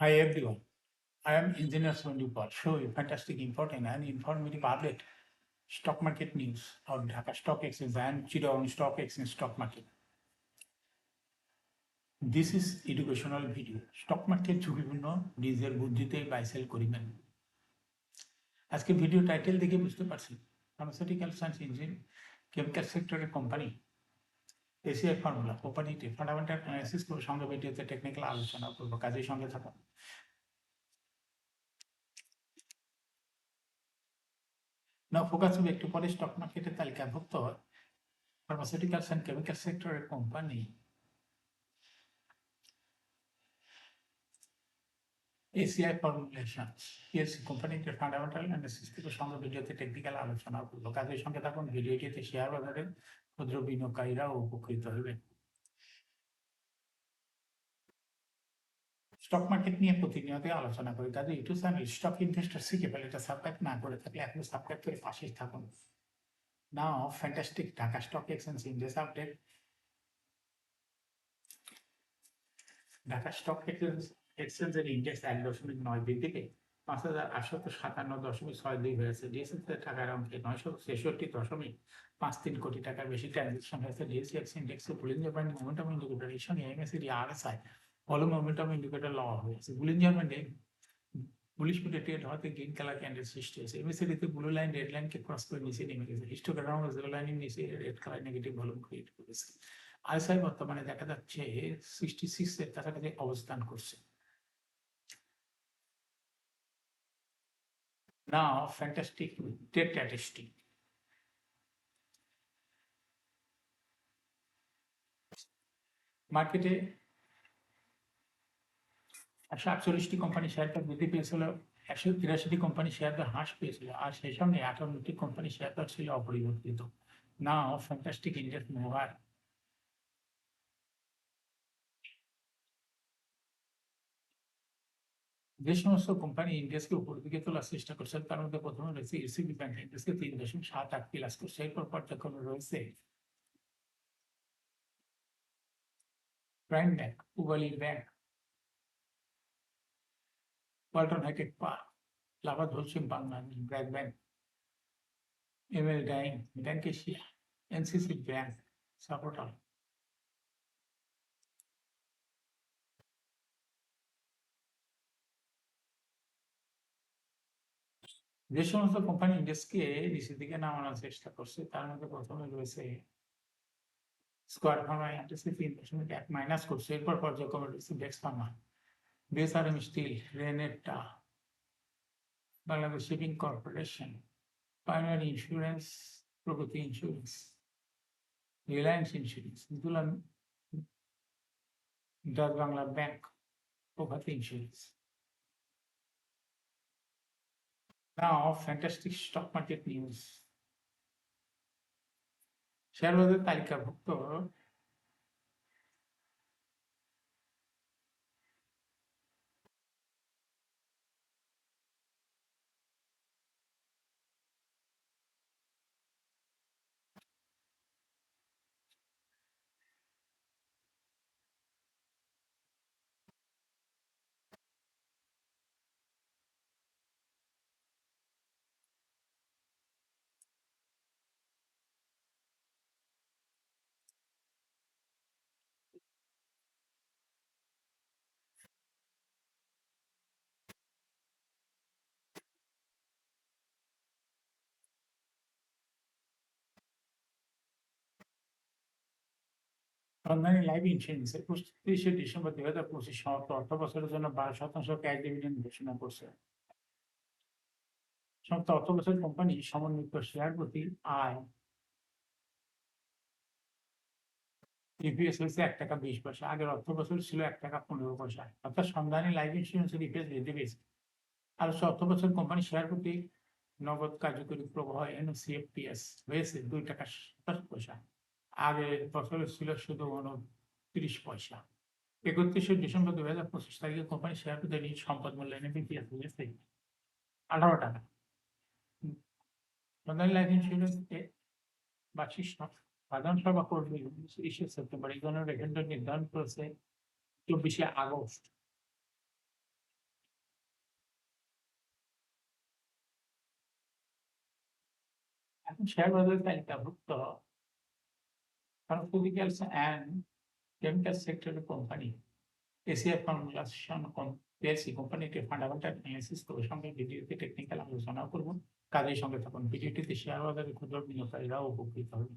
Hi everyone, I am Engineer Sandeep Paul. Show you fantastic, important and informative update stock market news of Dhaka Stock Exchange and Chittagong Stock Exchange stock market. This is educational video. Stock market ঝুঁকিপূর্ণ নিজের বুদ্ধিতে buy sell করিবেন। আজকে video title দেখে বুঝতে পারছেন pharmaceutical science engine chemical সেক্টরের company ACI formula কোম্পানিটি ফান্ডামেন্টাল অ্যানালিসিস করে সঙ্গে ভিডিওতে টেকনিক্যাল আলোচনা করবো, কাজের সঙ্গে থাকুন। না ফোকাস হবে একটু পরে স্টক মার্কেটের তালিকাভুক্ত pharmaceuticals and chemical sector company ACI Formulations PLC কোম্পানিটির ফান্ডামেন্টাল অ্যানালিসিস থেকে সঙ্গে ভিডিওতে টেকনিক্যাল আলোচনা করলো, কাজের সঙ্গে থাকুন। ভিডিওটিতে শেয়ার বাজারের ক্ষুদ্র বিনিয়োগকারীরা উপকৃত হবে। স্টক মার্কেট নিয়ে প্রতিনিয়ত আলোচনা করি, কাজে ইউটিউব চ্যানেল স্টক ইনভেস্টর শিখে ফেলে এটা সাবস্ক্রাইব না করে থাকলে এখন সাবস্ক্রাইব করে পাশেই থাকুন। Now fantastic Dhaka stock exchange index update. Dhaka stock এক্সচেঞ্জের ইন্ডেক্স 1.9 বৃদ্ধি পেয়ে 5,857.62 হয়েছে। ডিএসসি টাকার অঙ্কে 966.53 কোটি টাকার বেশি ট্রানজাকশন হয়েছে। ডিএসসি ইন্ডেক্সে বুলিঞ্জার ব্যান্ড মোমেন্টাম ইন্ডিকেটর এর সঙ্গে MACD RSI volume momentum indicator লওয়া হয়েছে। বুলিঞ্জার ব্যান্ডে বুলিশ মুডে ট্রেড হওয়াতে গ্রিন কালার ক্যান্ডেল সৃষ্টি হয়েছে। এমএসিডিতে ব্লু লাইন রেড লাইনকে ক্রস করে নিচে নেমে গেছে। হিস্টোগ্রাম জিরো লাইনের নিচে red colour negative volume create করেছে। আরএসআই বর্তমানে দেখা যাচ্ছে 66 এর কাছাকাছি অবস্থান করছে। Now, fantastic debt statistic. মার্কেটে 148টি কোম্পানি শেয়ার দর বৃদ্ধি পেয়েছিল, 183টি কোম্পানি শেয়ার দর হ্রাস পেয়েছিল, আর সেই সঙ্গে 58টি কোম্পানি শেয়ার দর ছিল অপরিবর্তিত। Now, fantastic index mover. যে সমস্ত কোম্পানি ইন্ডেক্সকে উপর দিকে তোলার চেষ্টা করছে তার মধ্যে প্রথমে রয়েছে ইসিবি ব্যাংক, ইন্ডেক্সকে 3.78 প্লাস করছে। এরপর পর্যায়ক্রমে রয়েছে Prime bank, Pubali bank, Walton hitech park, লাভাত wholesale Bangladesh, BRAC bank, ML dyeing, bank Asia, NCC bank, supporter. যে সমস্ত কোম্পানি ইন্ডেক্সকে নিচের দিকে নামানোর চেষ্টা করছে তার মধ্যে প্রথমে রয়েছে স্কোয়ার ফার্মা, ইন্ডেক্সকে 3.1 মাইনাস করছে। এরপর পর্যায়ক্রমে রয়েছে ডেক্স pharma, BSRM steel, Renata, Bangladesh shipping corporation, Pioneer insurance, Pragati insurance, Reliance insurance, দুলান Dutch Bangla bank, Prabhati insurance. Now, fantastic stock market news. শেয়ার বাজার তালিকাভুক্ত সন্ধানী লাইফ ইন্স্যুরেন্সের 31শে ডিসেম্বর 2025 সমাপ্ত অর্থ বছরের জন্য 12% ক্যাশ ডিভিডেন্ড ঘোষণা করছে। সমাপ্ত অর্থ বছর কোম্পানি সমন্বিত শেয়ার প্রতি আয় ইপিএস হয়েছে 1 টাকা 20 পয়সা। আগের অর্থ বছর ছিল 1 টাকা 15 পয়সা। অর্থাৎ সন্ধানী লাইফ ইন্স্যুরেন্সের ইপিএস বৃদ্ধি পেয়েছে। আর অর্থ বছর কোম্পানি শেয়ার প্রতি নগদ কার্যকরী প্রবাহ এনসিএফপিএস হয়েছে 2 টাকা 27 পয়সা। আগের বছরে ছিল শুধু 29 পয়সা। 31শে ডিসেম্বর 2025 তারিখে কোম্পানি শেয়ার প্রতি নিজ সম্পদ মূল্যায়নে বিপিএস হয়েছে 18 টাকা। সন্ধানী লাইফ ইন্স্যুরেন্সে বার্ষিক সাধারণ সভা করবে 30শে সেপ্টেম্বর। এই ধরনের এজেন্ডা নির্ধারণ করেছে 24শে আগস্ট। এখন শেয়ার বাজারে তালিকাভুক্ত ফার্মাসিউটিক্যালস অ্যান্ড কেমিক্যাল সেক্টরের কোম্পানি এশিয়া ফর্মুলেশন পিএলসি কোম্পানিটির ফান্ডামেন্টাল অ্যানালিসিস করে সঙ্গে ভিডিওতে টেকনিক্যাল আলোচনা করব। কাজের সঙ্গে থাকুন। ভিডিওটিতে শেয়ার বাজারে ক্ষুদ্র বিনিয়োগকারীরাও উপকৃত হবেন।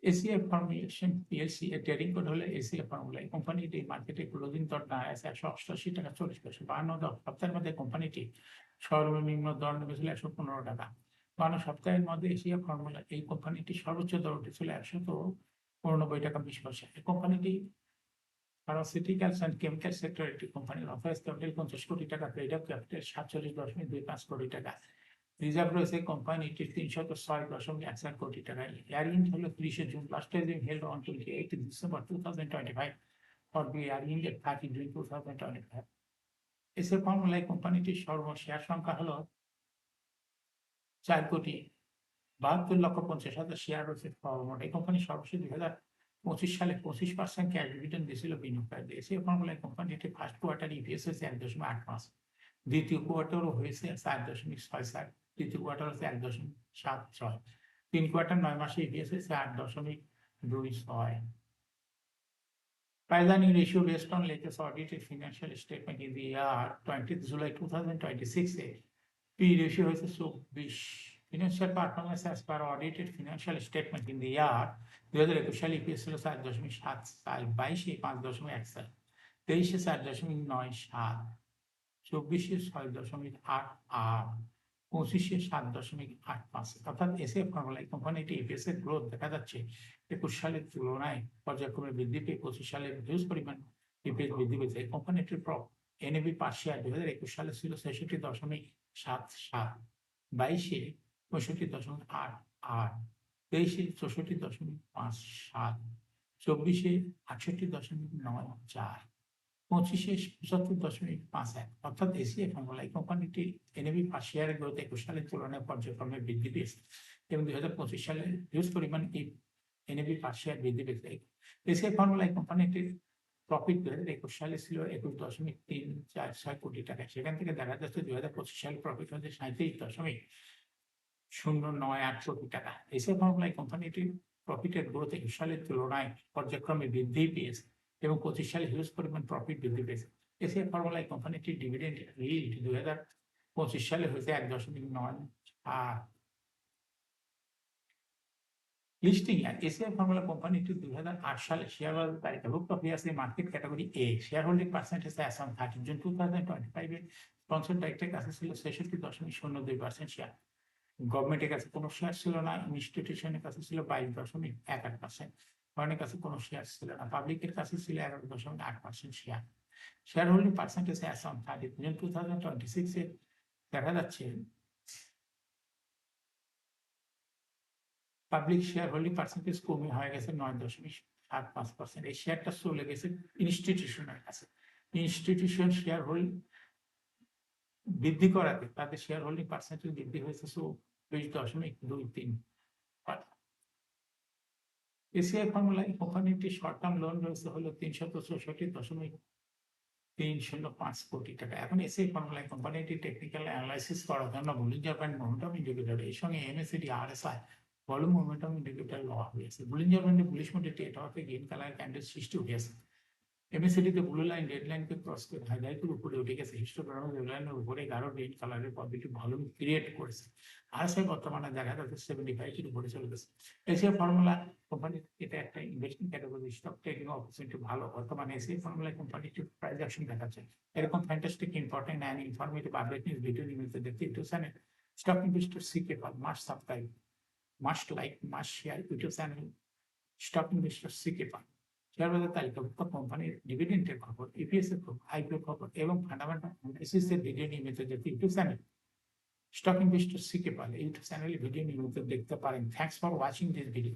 এশিয়া ফর্মুলেশন পিএলসি এর ট্রেডিং কোড হলো এশিয়া ফর্মুলা। এই কোম্পানিটি মার্কেটে ক্লোজিং দর দাঁড়ায় আছে 188 টাকা 40 পয়সা। 52 সপ্তাহের মধ্যে কোম্পানিটি সর্বনিম্ন দর নেমেছিল 115 টাকা। 52 সপ্তাহের মধ্যে এশিয়া ফর্মুলা এই কোম্পানিটির সর্বোচ্চ দর উঠেছিল 189 টাকা 20 পয়সা। এই কোম্পানিটি ফার্মাসিউটিক্যালস অ্যান্ড কেমিক্যাল সেক্টর একটি কোম্পানির অথরাইজড ক্যাপিটাল 50 কোটি টাকা, পেইড আপ ক্যাপিটাল 47.25 কোটি টাকা। রিজার্ভ রয়েছে কোম্পানিটির 306.17 কোটি টাকা। ইয়ার-এন্ড হলো 30 June. Last time held on 28 December 2025 for the year-end at 30 June 2025. SA ফর্মুলায় কোম্পানিটির শেয়ার সংখ্যা হলো 4,72,50,000 শেয়ার রয়েছে সর্বমোট। এই কোম্পানি সর্বশেষ 2025 সালে 25% ক্যাশ ডিভিডেন্ড দিয়েছিল বিনিয়োগকারীদের। এসএ ফর্মুলায় কোম্পানিটি ফার্স্ট কোয়ার্টার ইপিএস হয়েছে 1.85, দ্বিতীয় কোয়ার্টারও হয়েছে 4.67, তৃতীয় কোয়ার্টার হচ্ছে 1.76, 3 কোয়ার্টার 9 মাসে ইপিএস হয়েছে 8.26। Price earning ratio based on latest audited financial statement in the year 20th July 2026 P ratio হয়েছে 24। Financial performance as per audited financial statement in the year 2021 সালে EPS ছিল 4.7 সাল, 22-এ 5.17, 23-এ 4.97, 24-এ 6.88, 25-এ 7.85। অর্থাৎ এসএ ফর্মুলায় কোম্পানিটি EPS এর growth দেখা যাচ্ছে 21 সালের তুলনায় পর্যায়ক্রমে বৃদ্ধি পেয়ে 25 সালে হিউজ পরিমাণ ইপিএস বৃদ্ধি পেয়েছে। কোম্পানিটির এনএভি পার শেয়ার 2021 সালে ছিল 66.77, 22-এ 65.88, 23-এ 64.57, 24-এ 68.94, 25-এ 75.51। অর্থাৎ এশিয়া ফর্মুলায় কোম্পানিটি এনএভি পার শেয়ারের গ্রোথ 21 সালের তুলনায় পর্যায়ক্রমে বৃদ্ধি পেয়েছে এবং 2025 সালে হিউজ পরিমাণ এনএভি পার শেয়ার বৃদ্ধি পেয়েছে। এশিয়া ফর্মুলায় কোম্পানিটির প্রফিট 2021 সালে ছিল 21.346 কোটি টাকা। সেখান থেকে দেখা যাচ্ছে 2025 সালে প্রফিট হচ্ছে 37.098 কোটি টাকা। এশিয়া ফর্মুলায় কোম্পানিটির প্রফিটের গ্রোথ 21 সালের তুলনায় পর্যায়ক্রমে বৃদ্ধি পেয়েছে এবং 25 সালে হিউজ পরিমাণ প্রফিট বৃদ্ধি পেয়েছে। এশিয়া ফর্মুলায় কোম্পানিটির ডিভিডেন্ড yield 2025 সালে হয়েছে 1.9। লিস্টিং এর এশিয়া ফর্মুলা কোম্পানিটি 2008 সালে শেয়ার বাজারে তালিকাভুক্ত হয়েছে market category A. Share holding percentage as on 30 June 2025 এ স্পন্সর ডাইরেক্টের কাছে ছিল 66.02% শেয়ার। গভর্নমেন্টের কাছে কোনো শেয়ার ছিল না। ইনস্টিটিউশনের কাছে ছিল 22.18%। ফরেনের কাছে কোনো শেয়ার ছিল না। পাবলিকের কাছে ছিল 11.8% share. Share holding percentage as on 30 June 2026 এ দেখা যাচ্ছে পাবলিক শেয়ার হোল্ডিং পার্সেন্টেজ কমে হয়ে গেছে 9.75%। এই শেয়ারটা চলে গেছে ইনস্টিটিউশনের কাছে। ইনস্টিটিউশন শেয়ার হোল্ডিং বৃদ্ধি করাতে তাদের শেয়ার হোল্ডিং পার্সেন্টেজ বৃদ্ধি হয়েছে 20.23। এসিআই ফর্মুলায় কোম্পানিটির শর্ট টার্ম লোন রয়েছে হলো 364.305 কোটি টাকা। এখন এসিআই ফর্মুলায় কোম্পানিটির টেকনিক্যাল অ্যানালাইসিস করার জন্য বুলিঞ্জার ব্যান্ড মোমেন্টাম ইন্ডিকেটর এর সঙ্গে MACD RSI volume momentum indicator লওয়া হয়েছে। বুলিঞ্জার ব্যান্ডে বুলিশ মোডে ট্রেড হওয়াতে গ্রিন কালার ক্যান্ডেল সৃষ্টি হয়েছে। এমএসিডিতে ব্লু লাইন রেড লাইনকে ক্রস করে হাইলাইটের উপরে উঠে গেছে। হিস্টোগ্রাম রেড লাইনের উপরে গাঢ় রেড কালারের পজিটিভ ভলিউম ক্রিয়েট করেছে। আরএসআই বর্তমানে দেখা যাচ্ছে 75 এর উপরে চলে গেছে। এসিআই ফর্মুলা কোম্পানি এটা একটা investment category stock trading opportunity ভালো। বর্তমানে এসিআই ফর্মুলা কোম্পানিটির প্রাইস অ্যাকশন দেখাচ্ছে। এরকম fantastic important and informative update news video নিয়মিত দেখতে YouTube channel stock investor CK Pal must subscribe, must like, must share YouTube channel stock investor CK Pal. Share বাজার তালিকাভুক্ত কোম্পানির ডিভিডেন্ডের খবর, ইপিএস এর খবর, আইপিও খবর এবং ফান্ডামেন্টাল অ্যানালিসিস এর ভিডিও নিয়মিত দেখতে YouTube channel stock investor CK পাল ইউটিউব চ্যানেলে ভিডিও নিয়মিত দেখতে পারেন। Thanks for watching this video.